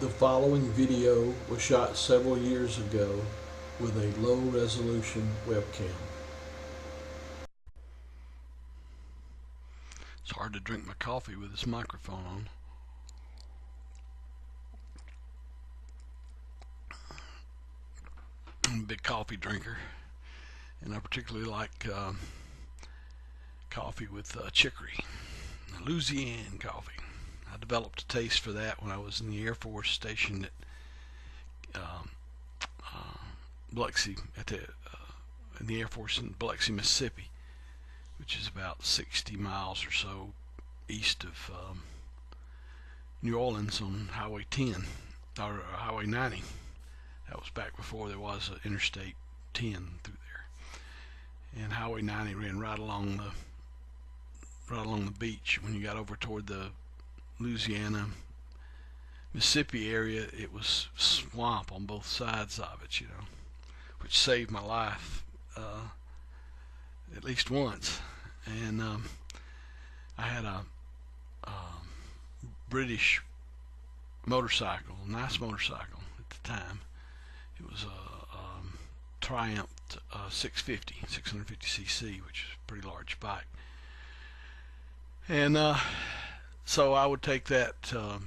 The following video was shot several years ago with a low-resolution webcam. It's hard to drink my coffee with this microphone on. I'm a big coffee drinker, and I particularly like coffee with chicory, Louisiana coffee. I developed a taste for that when I was in the Air Force stationed at Biloxi, in the Air Force in Biloxi, Mississippi, which is about 60 miles or so east of New Orleans on Highway 10 or Highway 90. That was back before there was Interstate 10 through there, and Highway 90 ran right along the beach. When you got over toward the Louisiana, Mississippi area, it was swamp on both sides of it, which saved my life at least once. And I had a British motorcycle, nice motorcycle at the time. It was a Triumph 650cc, which is a pretty large bike. And so I would take that to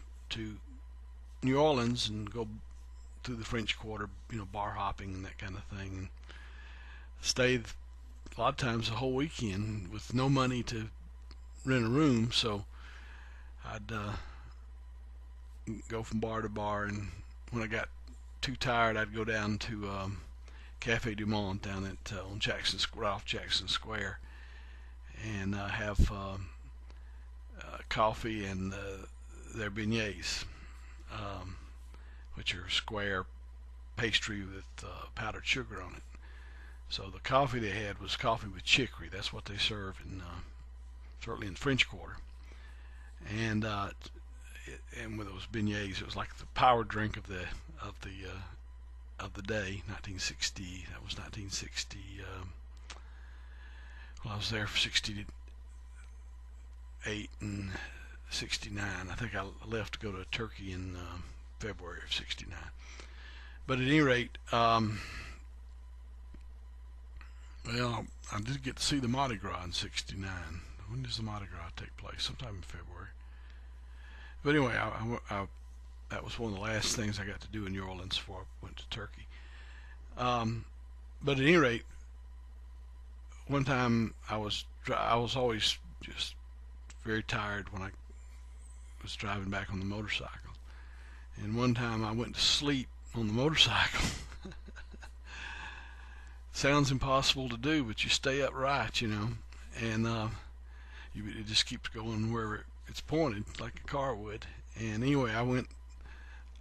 New Orleans and go through the French Quarter, bar hopping and that kind of thing, and stay a lot of times the whole weekend with no money to rent a room. So I'd go from bar to bar, and when I got too tired, I'd go down to Cafe Du Monde down at on right off Jackson Square, and have coffee and their beignets, which are square pastry with powdered sugar on it. So the coffee they had was coffee with chicory. That's what they serve in certainly in French Quarter. And with those beignets, it was like the power drink of the day. 1960. That was 1960. Well, I was there for 68 and 69. I think I left to go to Turkey in February of 69. But at any rate, well, I did get to see the Mardi Gras in 69. When does the Mardi Gras take place? Sometime in February. But anyway, that was one of the last things I got to do in New Orleans before I went to Turkey. But at any rate, one time I was always just very tired when I was driving back on the motorcycle. And one time I went to sleep on the motorcycle. Sounds impossible to do, but you stay upright, and it just keeps going wherever it's pointed, like a car would. And anyway, I went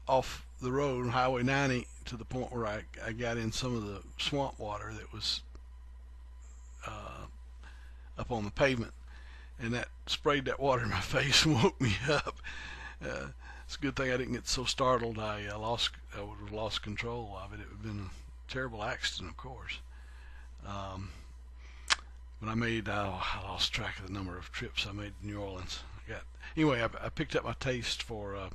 off the road on Highway 90 to the point where I got in some of the swamp water that was up on the pavement, and that sprayed that water in my face and woke me up. It's a good thing I didn't get so startled I would have lost control of it. It would have been a terrible accident, of course. But I lost track of the number of trips I made to New Orleans. Anyway, I picked up my taste for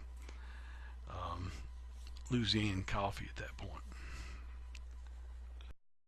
Louisiana coffee at that point.